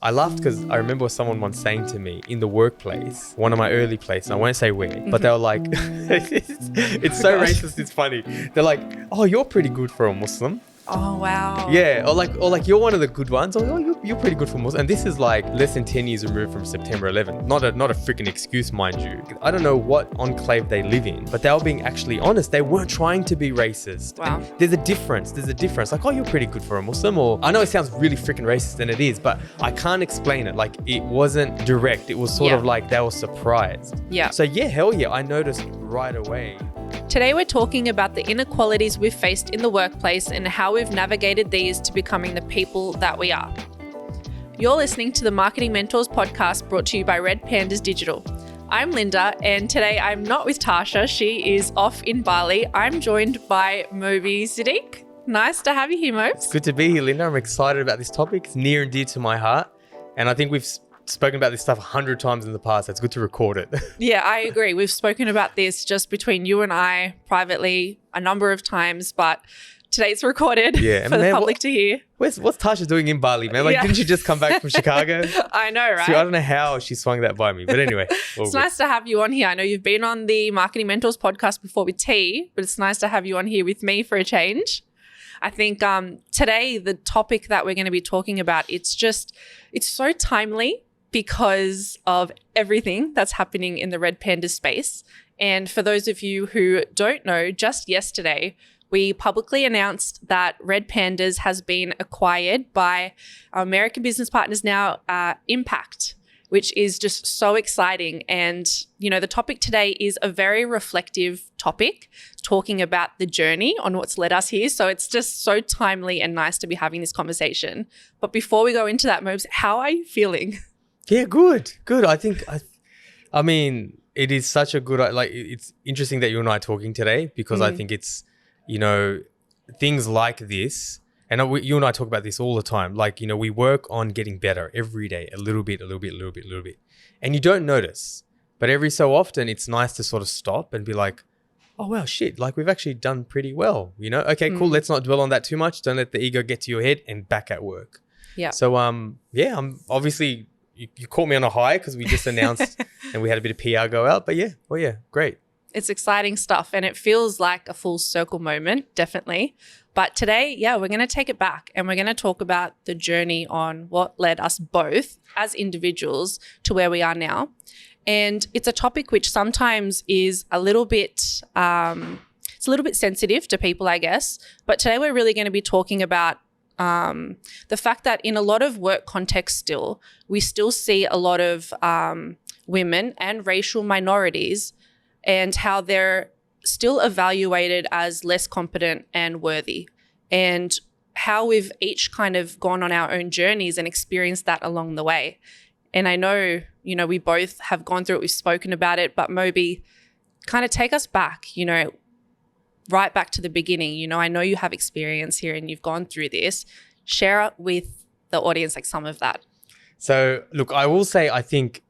I laughed because I remember someone once saying to me in the workplace, one of my early places, I won't say where, but they were like, it's so racist, it's funny. They're like, oh, you're pretty good for a Muslim. Oh, wow. Yeah, or like you're one of the good ones. Oh, you're pretty good for Muslim. And this is like less than 10 years removed from September 11th. Not a freaking excuse, mind you. I don't know what enclave they live in, but they were being actually honest. They weren't trying to be racist. Wow. And there's a difference. Like, oh, you're pretty good for a Muslim. Or I know it sounds really freaking racist, and it is, but I can't explain it. Like, it wasn't direct. It was sort of like they were surprised. Yeah. So yeah, hell yeah, I noticed right away. Today we're talking about the inequalities we've faced in the workplace and how we've navigated these to becoming the people that we are. You're listening to the Marketing Mentors podcast brought to you by RedPandas Digital. I'm Linda, and today I'm not with Tasha. She is off in Bali. I'm joined by Moby. Nice to have you here, Mobes. It's good to be here, Linda. I'm excited about this topic. It's near and dear to my heart. And I think we've spoken about this stuff 100 times in the past. It's good to record it. Yeah, I agree. We've spoken about this just between you and I privately a number of times, but today's recorded for the public to hear. What's Tasha doing in Bali, man? Like, didn't she just come back from Chicago? I know, right? See, I don't know how she swung that by me, but anyway. It's nice to have you on here. I know you've been on the Marketing Mentors podcast before with T, but it's nice to have you on here with me for a change. I think today, the topic that we're going to be talking about, it's so timely because of everything that's happening in the RedPandas space. And for those of you who don't know, just yesterday, we publicly announced that RedPandas has been acquired by our American business partners now, Impact, which is just so exciting. And, you know, the topic today is a very reflective topic, talking about the journey on what's led us here. So it's just so timely and nice to be having this conversation. But before we go into that, Mobes, how are you feeling? Yeah, good. I mean, it is such a good, like, it's interesting that you and I are talking today because I think it's, you know, things like this, and you and I talk about this all the time. Like, you know, we work on getting better every day, a little bit. And you don't notice, but every so often it's nice to sort of stop and be like, oh, well, shit, like we've actually done pretty well, you know? Okay, cool. Let's not dwell on that too much. Don't let the ego get to your head and back at work. Yeah. So, yeah, I'm obviously, you caught me on a high because we just announced and we had a bit of PR go out, but yeah, great. It's exciting stuff and it feels like a full circle moment, definitely. But today, we're going to take it back and we're going to talk about the journey on what led us both as individuals to where we are now. And it's a topic which sometimes is a little bit, it's a little bit sensitive to people, I guess. But today we're really going to be talking about the fact that in a lot of work contexts still, we still see a lot of women and racial minorities and how they're still evaluated as less competent and worthy, and how we've each kind of gone on our own journeys and experienced that along the way. And I know, you know, we both have gone through it, we've spoken about it, but Moby, kind of take us back, you know, right back to the beginning. You know, I know you have experience here and you've gone through this. Share with the audience like some of that. So, look, I will say, I think,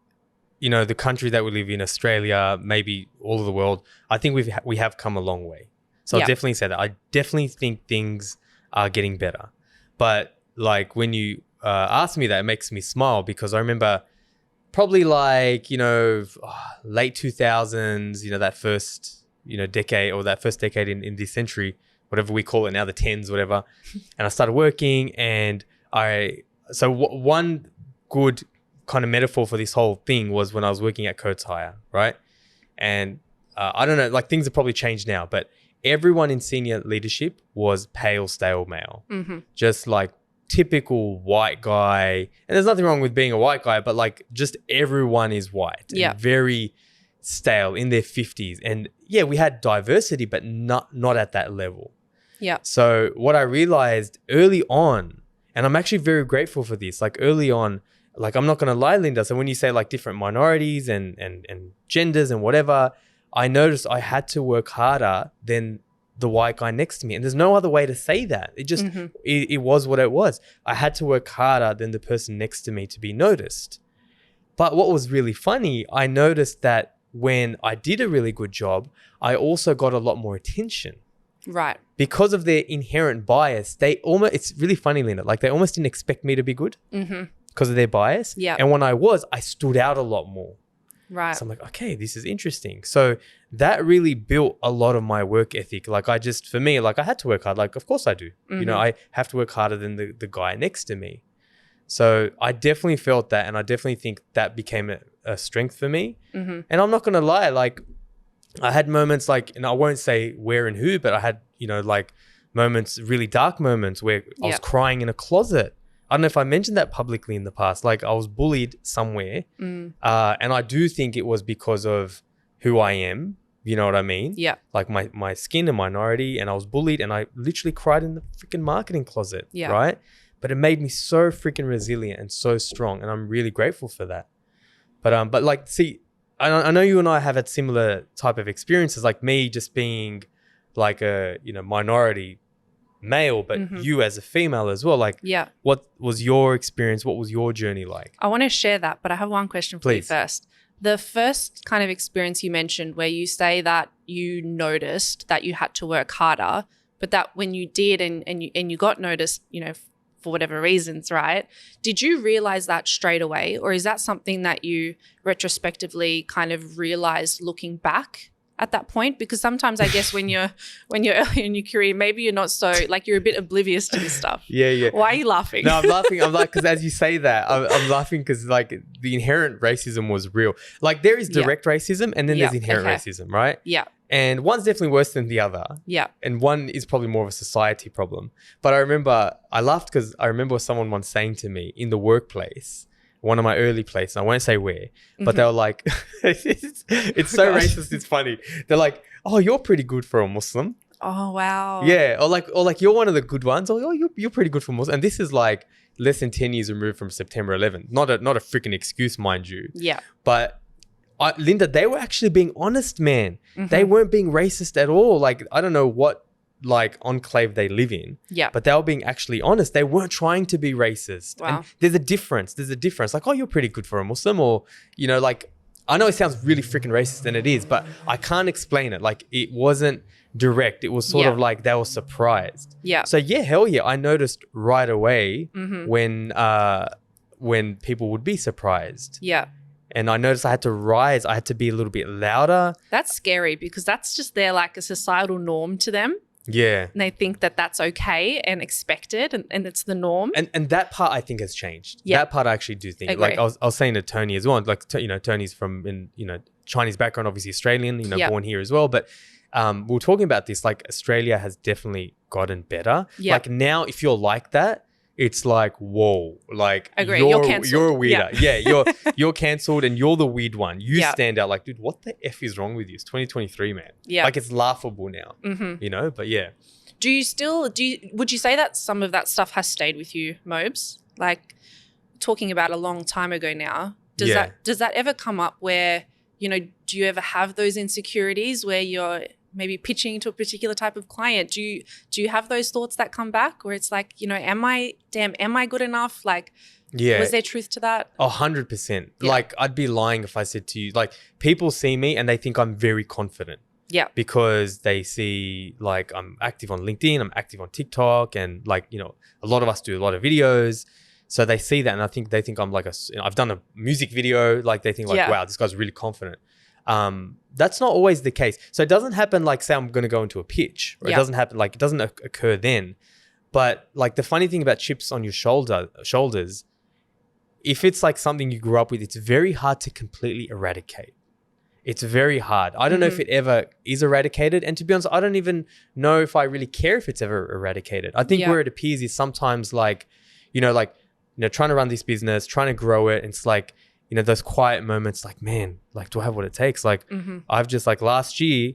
you know, the country that we live in, Australia, maybe all of the world, I think we have come a long way. So I'll definitely say that. I definitely think things are getting better. But like when you ask me that, it makes me smile because I remember probably like, you know, late 2000s, you know, that first, you know, decade or that first decade in this century, whatever we call it now, the tens, whatever. And I started working and one good kind of metaphor for this whole thing was when I was working at Coates Hire, right? And I don't know, like things have probably changed now, but everyone in senior leadership was pale, stale male. Just like typical white guy. And there's nothing wrong with being a white guy, but like just everyone is white. Yeah. And very stale in their 50s. And yeah, we had diversity, but not at that level. Yeah. So what I realized early on, and I'm actually very grateful for this, like early on, like I'm not going to lie, Linda. So when you say like different minorities and genders and whatever, I noticed I had to work harder than the white guy next to me. And there's no other way to say that. It just, it was what it was. I had to work harder than the person next to me to be noticed. But what was really funny, I noticed that when I did a really good job, I also got a lot more attention. Right. Because of their inherent bias, it's really funny, Linda, like they almost didn't expect me to be good. because of their bias. Yeah. And when I stood out a lot more. Right. So I'm like, okay, this is interesting. So that really built a lot of my work ethic. Like for me, like I had to work hard. Like, of course I do. You know, I have to work harder than the guy next to me. So I definitely felt that. And I definitely think that became a strength for me. And I'm not going to lie, like I had moments like, and I won't say where and who, but I had, you know, like moments, really dark moments where I was crying in a closet. I don't know if I mentioned that publicly in the past. Like I was bullied somewhere. And I do think it was because of who I am. You know what I mean? Yeah. Like my skin and minority, and I was bullied and I literally cried in the freaking marketing closet. Yeah. Right? But it made me so freaking resilient and so strong. And I'm really grateful for that. But like, see, I know you and I have had similar type of experiences, like me just being like a, you know, minority male, but you as a female as well. Like, what was your experience? What was your journey like? I want to share that, but I have one question for you first. The first kind of experience you mentioned where you say that you noticed that you had to work harder, but that when you did and you got noticed, you know, for whatever reasons, right? Did you realize that straight away, or is that something that you retrospectively kind of realized looking back at that point? Because sometimes I guess when you're early in your career, maybe you're not so, like, you're a bit oblivious to this stuff. Yeah. Why are you laughing? No, I'm laughing. I'm like, because as you say that, I'm laughing because like the inherent racism was real. Like there is direct racism and then there's inherent racism, right? Yeah. And one's definitely worse than the other. Yeah. And one is probably more of a society problem. But I laughed because I remember someone once saying to me in the workplace, one of my early places, I won't say where, but they were like, it's so racist, it's funny. They're like, oh, you're pretty good for a Muslim. Oh, wow. Yeah. Or like you're one of the good ones. Or oh, you're pretty good for Muslim. And this is like less than 10 years removed from September 11th. Not a freaking excuse, mind you. Yeah. But Linda, they were actually being honest, man. They weren't being racist at all. Like, I don't know what like enclave they live in. Yeah. But they were being actually honest. They weren't trying to be racist. Wow. And there's a difference. Like, oh, you're pretty good for a Muslim, or, you know, like, I know it sounds really freaking racist, and it is, but I can't explain it. Like, it wasn't direct. It was sort of like they were surprised. Yeah. So yeah, hell yeah. I noticed right away when people would be surprised. Yeah. And I noticed I had to rise. I had to be a little bit louder. That's scary because that's just their like a societal norm to them. Yeah. And they think that that's okay and expected and it's the norm. And that part I think has changed. Yeah. That part I actually do think. Agree. Like I was saying to Tony as well, like, you know, Tony's from, Chinese background, obviously Australian, born here as well. But we were talking about this, like Australia has definitely gotten better. Yeah. Like now, if you're like that, it's like, whoa, like Agree. You're cancelled. You're a weirder. Yeah, you're cancelled and you're the weird one. You stand out like, dude, what the F is wrong with you? It's 2023, man. Yeah. Like it's laughable now, but yeah. Would you say that some of that stuff has stayed with you, Mobes? Like talking about a long time ago now, does that ever come up where, do you ever have those insecurities where you're maybe pitching to a particular type of client? Do you have those thoughts that come back where it's like, am I good enough? Like, was there truth to that? 100%. Yeah. Like I'd be lying if I said to you, like people see me and they think I'm very confident. Yeah. Because they see like I'm active on LinkedIn, I'm active on TikTok, and like, a lot of us do a lot of videos. So they see that and I think they think I'm like I've done a music video, like they think like, wow, this guy's really confident. That's not always the case. So it doesn't happen like, say I'm going to go into a pitch, or it doesn't happen like, it doesn't occur then. But like the funny thing about chips on your shoulders, if it's like something you grew up with, it's very hard to completely eradicate. It's very hard. I don't know if it ever is eradicated. And to be honest, I don't even know if I really care if it's ever eradicated. I think where it appears is sometimes like, trying to run this business, trying to grow it. And it's like, those quiet moments like, man, like, do I have what it takes? Like, I've just like last year,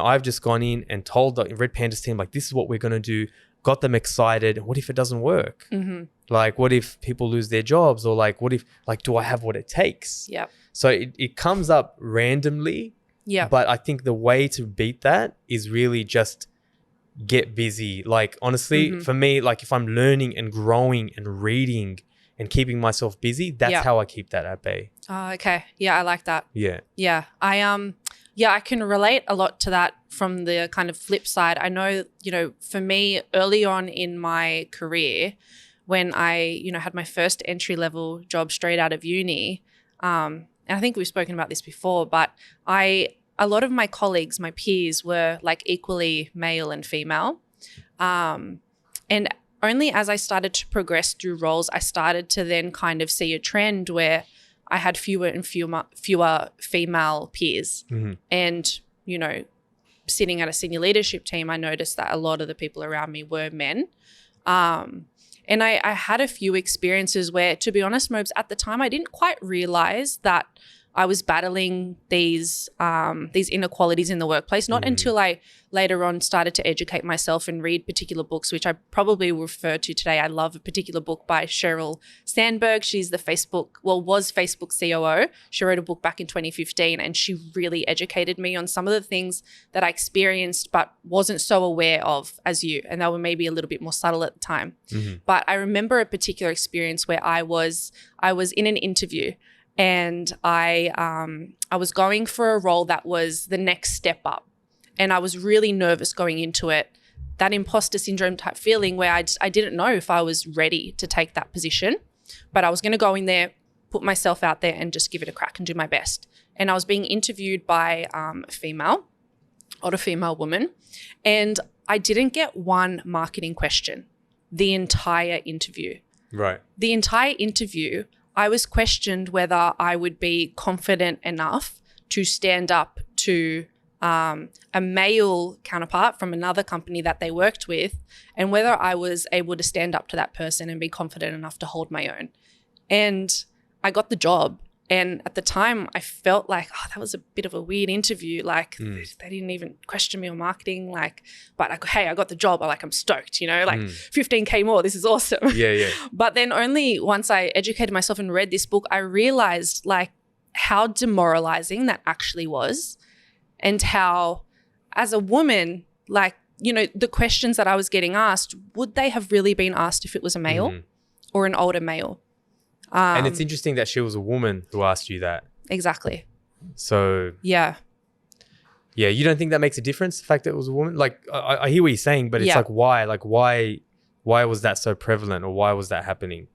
I've just gone in and told the RedPandas team, like, this is what we're going to do. Got them excited. What if it doesn't work? Like, what if people lose their jobs? Or like, what if, like, do I have what it takes? Yeah. So it comes up randomly. Yeah. But I think the way to beat that is really just get busy. Like, honestly, for me, like if I'm learning and growing and reading and keeping myself busy, that's how I keep that at bay. Oh, okay. Yeah, I like that. Yeah. Yeah. I can relate a lot to that from the kind of flip side. I know, for me early on in my career, when I, had my first entry level job straight out of uni. And I think we've spoken about this before, but a lot of my colleagues, my peers were like equally male and female. And only as I started to progress through roles, I started to then kind of see a trend where I had fewer and fewer female peers. And, sitting at a senior leadership team, I noticed that a lot of the people around me were men. And I had a few experiences where, to be honest, Mobes, at the time, I didn't quite realize that I was battling these inequalities in the workplace, not until I later on started to educate myself and read particular books, which I probably will refer to today. I love a particular book by Sheryl Sandberg. She's was Facebook COO. She wrote a book back in 2015, and she really educated me on some of the things that I experienced but wasn't so aware of as you, and they were maybe a little bit more subtle at the time. But I remember a particular experience where I was in an interview, and I was going for a role that was the next step up. And I was really nervous going into it, that imposter syndrome type feeling where I didn't know if I was ready to take that position, but I was going to go in there, put myself out there and just give it a crack and do my best. And I was being interviewed by a female woman, and I didn't get one marketing question the entire interview. Right. The entire interview, I was questioned whether I would be confident enough to stand up to a male counterpart from another company that they worked with, and whether I was able to stand up to that person and be confident enough to hold my own. And I got the job. And at the time, I felt like, that was a bit of a weird interview. Like, they didn't even question me on marketing. But hey, I got the job. I'm stoked, 15K more. This is awesome. Yeah. But then only once I educated myself and read this book, I realized how demoralizing that actually was, and how, as a woman, the questions that I was getting asked, would they have really been asked if it was a male or an older male? And it's interesting that she was a woman who asked you that. Exactly. So yeah, you don't think that makes a difference, the fact that it was a woman? I hear what you're saying, but it's why was that so prevalent, or why was that happening?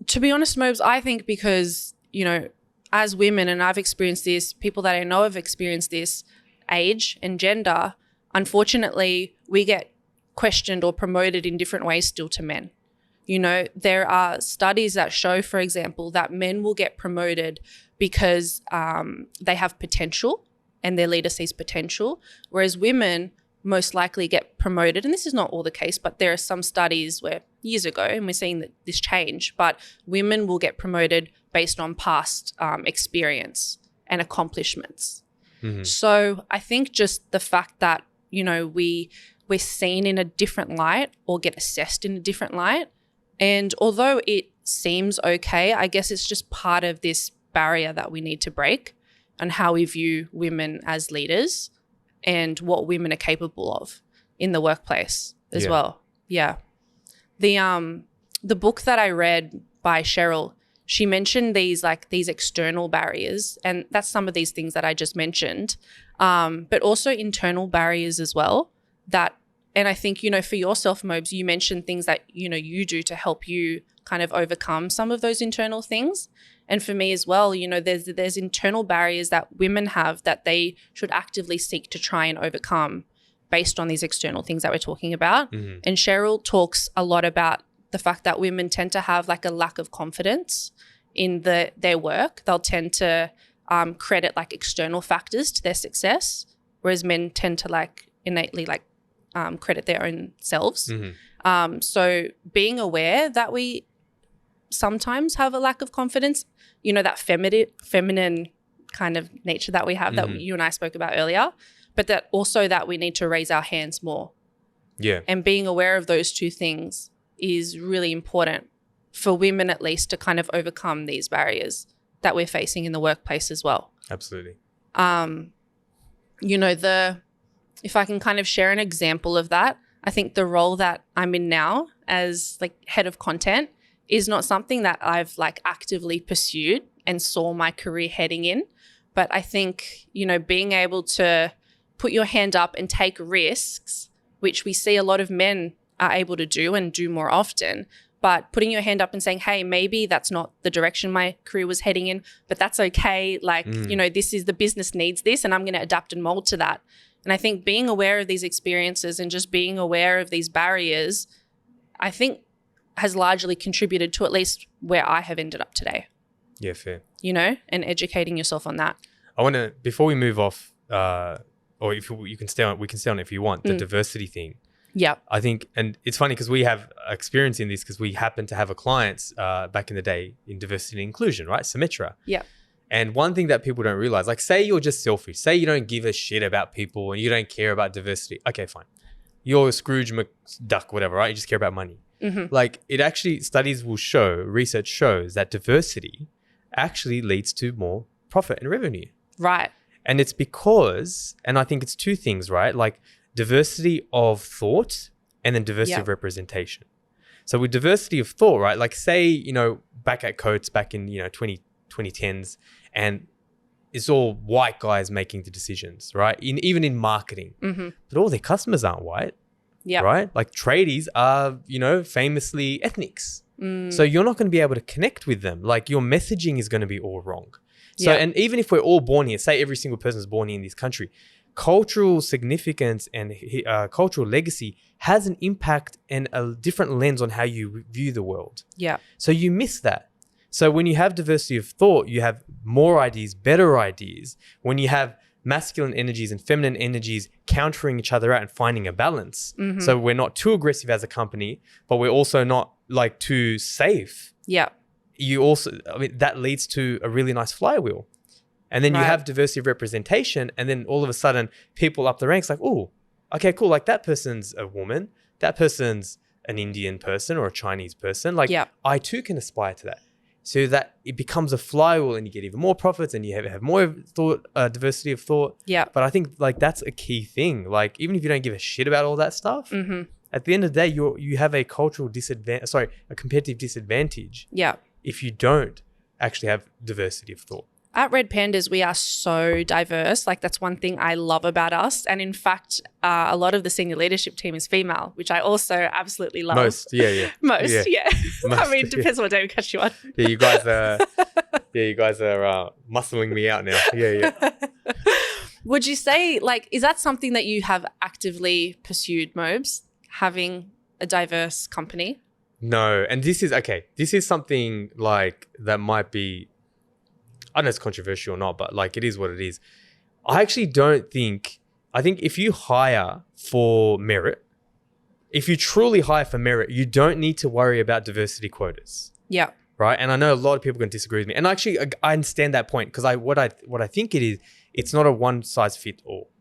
To be honest, Mobes, I think because, as women, and I've experienced this, people that I know have experienced this, age and gender, unfortunately, we get questioned or promoted in different ways still to men. There are studies that show, for example, that men will get promoted because they have potential and their leader sees potential, whereas women most likely get promoted, and this is not all the case, but there are some studies where years ago, and we're seeing that this change, but women will get promoted based on past experience and accomplishments. So I think just the fact that, we're seen in a different light or get assessed in a different light, and although it seems okay, I guess it's just part of this barrier that we need to break, and how we view women as leaders and what women are capable of in the workplace as well. Yeah. The book that I read by Sheryl, she mentioned these external barriers, and that's some of these things that I just mentioned, but also internal barriers as well. And I think, for yourself, Mobes, you mentioned things that, you do to help you kind of overcome some of those internal things. And for me as well, there's internal barriers that women have that they should actively seek to try and overcome based on these external things that we're talking about. And Sheryl talks a lot about the fact that women tend to have a lack of confidence in their work. They'll tend to credit external factors to their success, whereas men tend to innately credit their own selves. So being aware that we sometimes have a lack of confidence, that feminine kind of nature that we have that you and I spoke about earlier, but that also that we need to raise our hands more. Yeah. And being aware of those two things is really important for women, at least, to kind of overcome these barriers that we're facing in the workplace as well. Absolutely. If I can kind of share an example of that, I think the role that I'm in now as head of content is not something that I've actively pursued and saw my career heading in. But I think, being able to put your hand up and take risks, which we see a lot of men are able to do and do more often, but putting your hand up and saying, hey, maybe that's not the direction my career was heading in, but that's okay. Like, this is the business needs this and I'm going to adapt and mold to that. And I think being aware of these experiences and just being aware of these barriers, I think has largely contributed to at least where I have ended up today. Yeah, fair. And educating yourself on that. I want to, before we move off, or if you can stay on, we can stay on it if you want, the diversity thing. Yeah. I think, and it's funny because we have experience in this because we happen to have a client back in the day in diversity and inclusion, right? Symmetra. Yeah. And one thing that people don't realize, like say you're just selfish, say you don't give a shit about people and you don't care about diversity. Okay, fine. You're Scrooge McDuck, whatever, right? You just care about money. Like it actually, studies will show, research shows that diversity actually leads to more profit and revenue. Right. And it's because, and I think it's two things, right? Like diversity of thought and then diversity of representation. So with diversity of thought, right? Like say, back at Coates back in, 2010s, and it's all white guys making the decisions, right? Even in marketing. But all their customers aren't white, right? Like tradies are, famously ethnics. So you're not going to be able to connect with them. Like your messaging is going to be all wrong. So, and even if we're all born here, say every single person is born here in this country, cultural significance and cultural legacy has an impact and a different lens on how you view the world. Yeah. So you miss that. So when you have diversity of thought, you have more ideas, better ideas. When you have masculine energies and feminine energies countering each other out and finding a balance. So we're not too aggressive as a company, but we're also not like too safe. Yeah. You also, that leads to a really nice flywheel. And then you have diversity of representation, and then all of a sudden people up the ranks like, oh, okay, cool. Like that person's a woman, that person's an Indian person or a Chinese person. Like I too can aspire to that. So that it becomes a flywheel and you get even more profits and you have more thought, diversity of thought. Yeah. But I think like that's a key thing. Like even if you don't give a shit about all that stuff, at the end of the day, you have a cultural disadvantage, a competitive disadvantage. Yeah. If you don't actually have diversity of thought. At RedPandas, we are so diverse. Like that's one thing I love about us. And in fact, a lot of the senior leadership team is female, which I also absolutely love. Most. Most, I mean, depends what day we catch you on. You guys are muscling me out now. Would you say, like, is that something that you have actively pursued, Mobes, having a diverse company? No. And this is something like that might be, I don't know if it's controversial or not, but like it is what it is. I actually don't think, I think if you hire for merit, if you truly hire for merit, you don't need to worry about diversity quotas. Yeah. Right. And I know a lot of people can disagree with me. And actually I understand that point because what I think it is, it's not a one size fit all.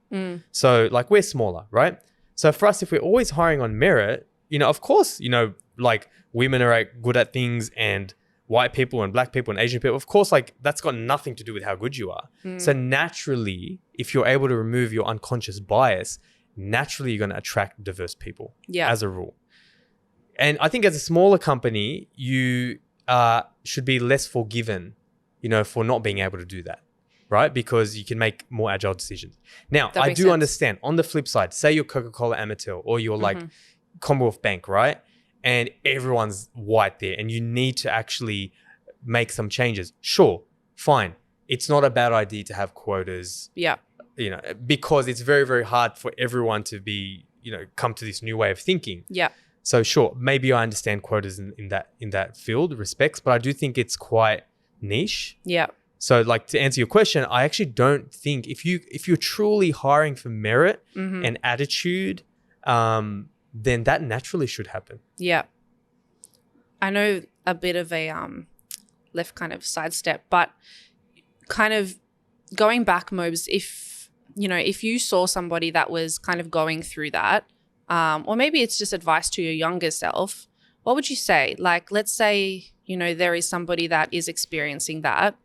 So like we're smaller, right? So for us, if we're always hiring on merit, of course, like women are good at things and white people and black people and Asian people, of course, like that's got nothing to do with how good you are. So naturally, if you're able to remove your unconscious bias, naturally you're going to attract diverse people as a rule. And I think as a smaller company, you should be less forgiven, for not being able to do that, right? Because you can make more agile decisions. Now, I do understand on the flip side, say you're Coca-Cola Amatil or you're like Commonwealth Bank, right? And everyone's white there and you need to actually make some changes. Sure, fine. It's not a bad idea to have quotas. Yeah. Because it's very, very hard for everyone to be, come to this new way of thinking. Yeah. So sure, maybe I understand quotas in that field respects, but I do think it's quite niche. Yeah. So like to answer your question, I actually don't think if you're truly hiring for merit and attitude, then that naturally should happen. Yeah. I know a bit of a left kind of sidestep, but kind of going back, Mobes, if you saw somebody that was kind of going through that, or maybe it's just advice to your younger self, what would you say? Like, let's say, there is somebody that is experiencing that.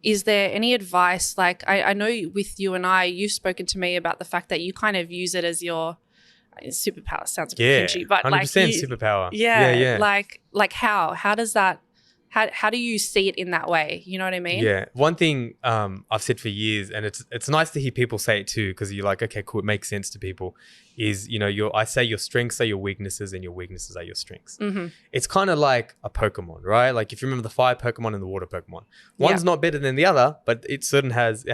Is there any advice? Like, I know with you and you've spoken to me about the fact that you kind of use it as your superpower. Sounds a bit cringy, but 100% superpower. Yeah. Like how does that How do you see it in that way? You know what I mean? Yeah. One thing I've said for years, and it's nice to hear people say it too, because you're like, okay, cool, it makes sense to people, is, I say your strengths are your weaknesses and your weaknesses are your strengths. Mm-hmm. It's kind of like a Pokemon, right? Like if you remember the fire Pokemon and the water Pokemon, one's not better than the other, but it has,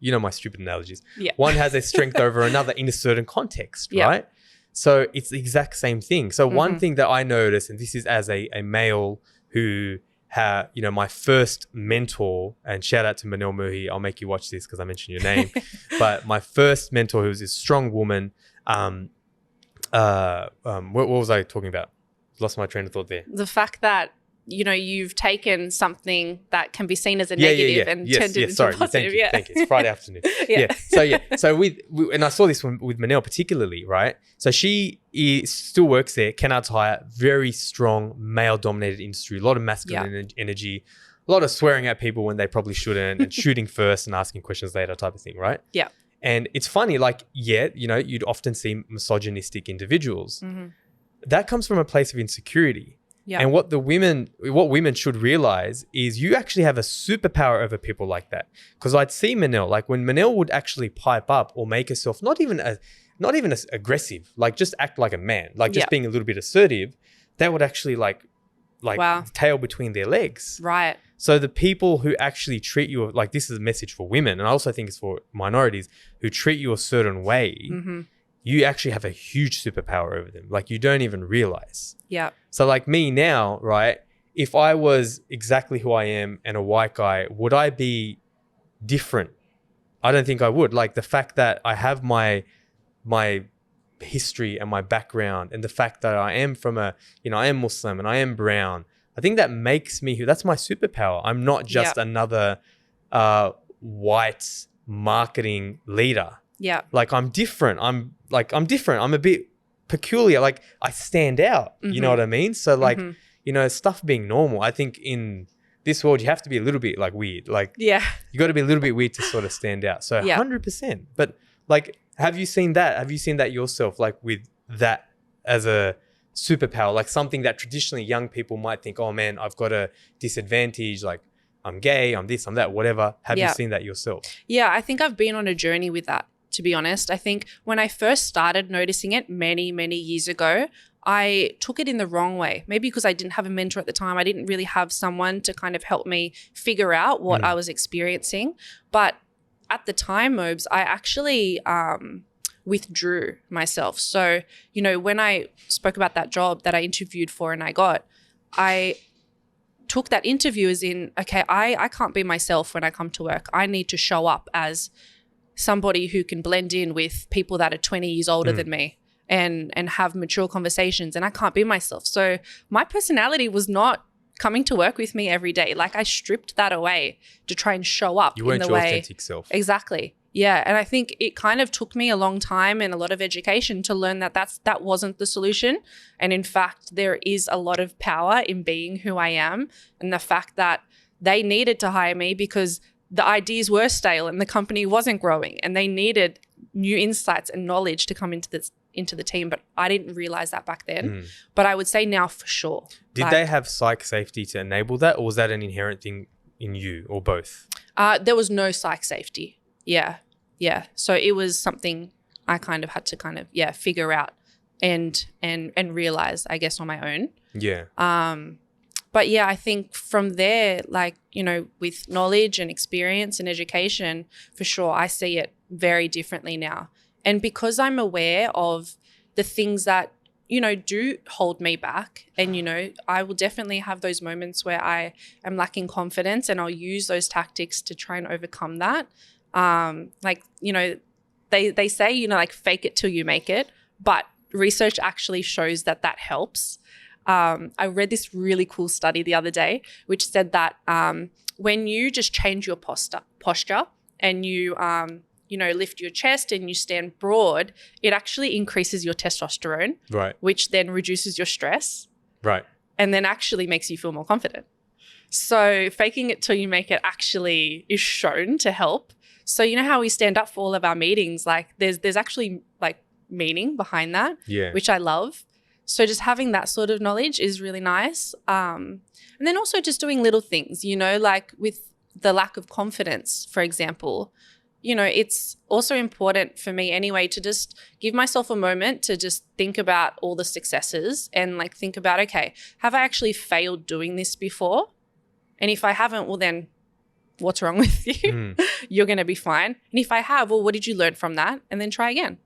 my stupid analogies. Yeah. One has a strength over another in a certain context, right? So it's the exact same thing. So one thing that I noticed, and this is as a male who my first mentor, and shout out to Manil Muhi, I'll make you watch this because I mentioned your name, but my first mentor, who was this strong woman, what was I talking about? Lost my train of thought there. The fact that, you've taken something that can be seen as a negative and turned it into a positive. Thank you. It's Friday afternoon. So and I saw this one with Manel particularly, right? So she still works there, Kennard's Hire, very strong male-dominated industry, a lot of masculine energy, a lot of swearing at people when they probably shouldn't, and shooting first and asking questions later type of thing, right? Yeah. And it's funny, you'd often see misogynistic individuals. Mm-hmm. That comes from a place of insecurity. Yeah. And what women should realize is you actually have a superpower over people like that. Because I'd see Manel, like when Manel would actually pipe up or make herself not even as aggressive, like just act like a man, like just being a little bit assertive, they would actually like tail between their legs. Right. So the people who actually treat you like, this is a message for women, and I also think it's for minorities, who treat you a certain way, you actually have a huge superpower over them. Like you don't even realize. Yeah. So like me now, right? If I was exactly who I am and a white guy, would I be different? I don't think I would. Like the fact that I have my history and my background, and the fact that I am from I am Muslim and I am brown, I think that makes me that's my superpower. I'm not just another white marketing leader. Yeah. Like I'm different. I'm different. I'm a bit peculiar. Like I stand out. You know what I mean? So like, stuff being normal. I think in this world, you have to be a little bit like weird. Like you got to be a little bit weird to sort of stand out. So 100%. But like, have you seen that? Have you seen that yourself? Like with that as a superpower, like something that traditionally young people might think, oh man, I've got a disadvantage. Like I'm gay, I'm this, I'm that, whatever. Have you seen that yourself? Yeah, I think I've been on a journey with that, to be honest. I think when I first started noticing it many, many years ago, I took it in the wrong way. Maybe because I didn't have a mentor at the time. I didn't really have someone to kind of help me figure out what I was experiencing. But at the time, Mobes, I actually withdrew myself. So, when I spoke about that job that I interviewed for and I took that interview as in, okay, I can't be myself when I come to work. I need to show up as somebody who can blend in with people that are 20 years older than me and have mature conversations, and I can't be myself. So my personality was not coming to work with me every day. Like I stripped that away to try and show up in the way. You weren't your authentic self. Exactly. Yeah. And I think it kind of took me a long time and a lot of education to learn that wasn't the solution. And in fact, there is a lot of power in being who I am, and the fact that they needed to hire me because the ideas were stale and the company wasn't growing, and they needed new insights and knowledge to come into the team. But I didn't realize that back then. But I would say now for sure. Did they have psych safety to enable that, or was that an inherent thing in you, or both? There was no psych safety. Yeah. So it was something I kind of had to figure out and realize, I guess, on my own. Yeah. But yeah, I think from there, with knowledge and experience and education, for sure, I see it very differently now. And because I'm aware of the things that, do hold me back, and, I will definitely have those moments where I am lacking confidence, and I'll use those tactics to try and overcome that. They say, fake it till you make it, but research actually shows that helps. I read this really cool study the other day, which said that when you just change your posture and you, lift your chest and you stand broad, it actually increases your testosterone, right? Which then reduces your stress, right? And then actually makes you feel more confident. So faking it till you make it actually is shown to help. So you know how we stand up for all of our meetings, like there's actually like meaning behind that, which I love. So just having that sort of knowledge is really nice. And then also just doing little things, you know, like with the lack of confidence, for example, you know, it's also important for me anyway to just give myself a moment to just think about all the successes and like think about, okay, have I actually failed doing this before? And if I haven't, well then what's wrong with you? You're going to be fine. And if I have, well, what did you learn from that? And then try again.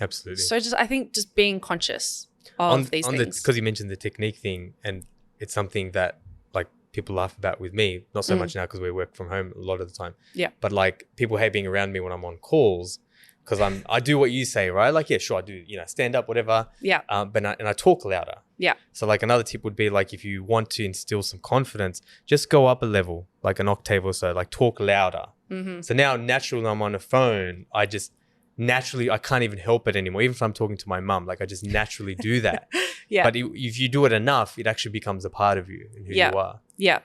Absolutely. So I think just being conscious of these things. Because you mentioned the technique thing, and it's something that like people laugh about with me, not so much now because we work from home a lot of the time. Yeah. But like people hate being around me when I'm on calls because I do what you say, right? Like, yeah, sure, I do, you know, stand up, whatever. Yeah. And I talk louder. Yeah. So like another tip would be like if you want to instill some confidence, just go up a level, like an octave or so, like talk louder. So now naturally when I'm on a phone, I can't even help it anymore. Even if I'm talking to my mum, like I just naturally do that. Yeah. But if you do it enough, it actually becomes a part of you and who you are. Yeah.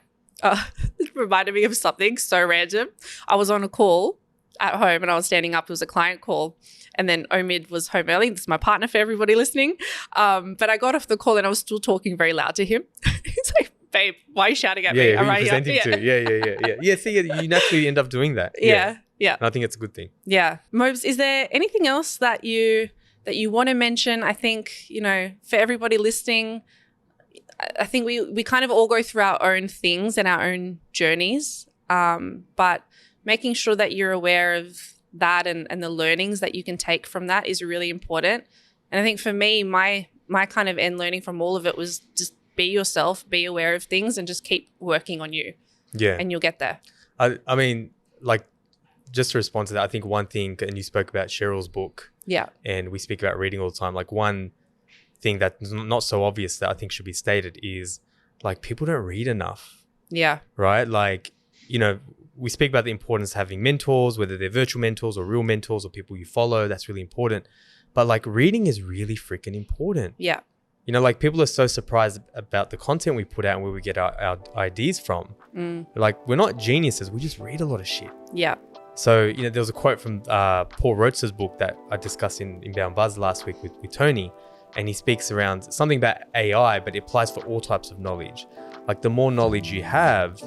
It reminded me of something so random. I was on a call at home and I was standing up. It was a client call. And then Omid was home early. This is my partner for everybody listening. But I got off the call and I was still talking very loud to him. He's like, babe, why are you shouting at me? Yeah, who you presenting to. Yeah. Yeah, see, you naturally end up doing that. Yeah. And I think it's a good thing. Yeah. Mobes, is there anything else that you want to mention? I think, you know, for everybody listening, I think we kind of all go through our own things and our own journeys. But making sure that you're aware of that and the learnings that you can take from that is really important. And I think for me, my kind of end learning from all of it was just be yourself, be aware of things and just keep working on you. Yeah. And you'll get there. I mean, like, just to respond to that, I think one thing, and you spoke about Cheryl's book. Yeah. And we speak about reading all the time. Like one thing that's not so obvious that I think should be stated is like people don't read enough. Yeah. Right? Like, you know, we speak about the importance of having mentors, whether they're virtual mentors or real mentors or people you follow. That's really important. But like reading is really freaking important. Yeah. You know, like people are so surprised about the content we put out and where we get our ideas from. Like we're not geniuses. We just read a lot of shit. Yeah. So, you know, there was a quote from Paul Rotz's book that I discussed in Inbound Buzz last week with Tony. And he speaks around something about AI, but it applies for all types of knowledge. Like the more knowledge you have,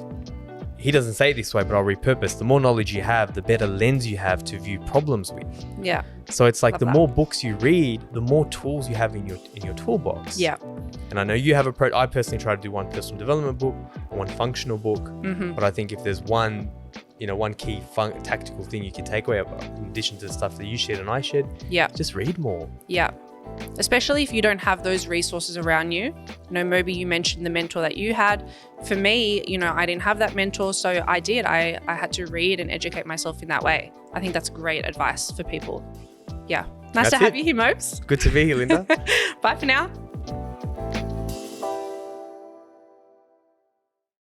he doesn't say it this way, but I'll repurpose. The more knowledge you have, the better lens you have to view problems with. Yeah. So it's like more books you read, the more tools you have in your toolbox. Yeah. And I know you have I personally try to do one personal development book, one functional book. But I think if there's one key tactical thing you can take away in addition to the stuff that you shared and I shared, just read more. Yeah. Especially if you don't have those resources around you. You know, Moby, you mentioned the mentor that you had. For me, you know, I didn't have that mentor, so I had to read and educate myself in that way. I think that's great advice for people. Yeah. Nice to have you here, Mopes. Good to be here, Linda. Bye for now.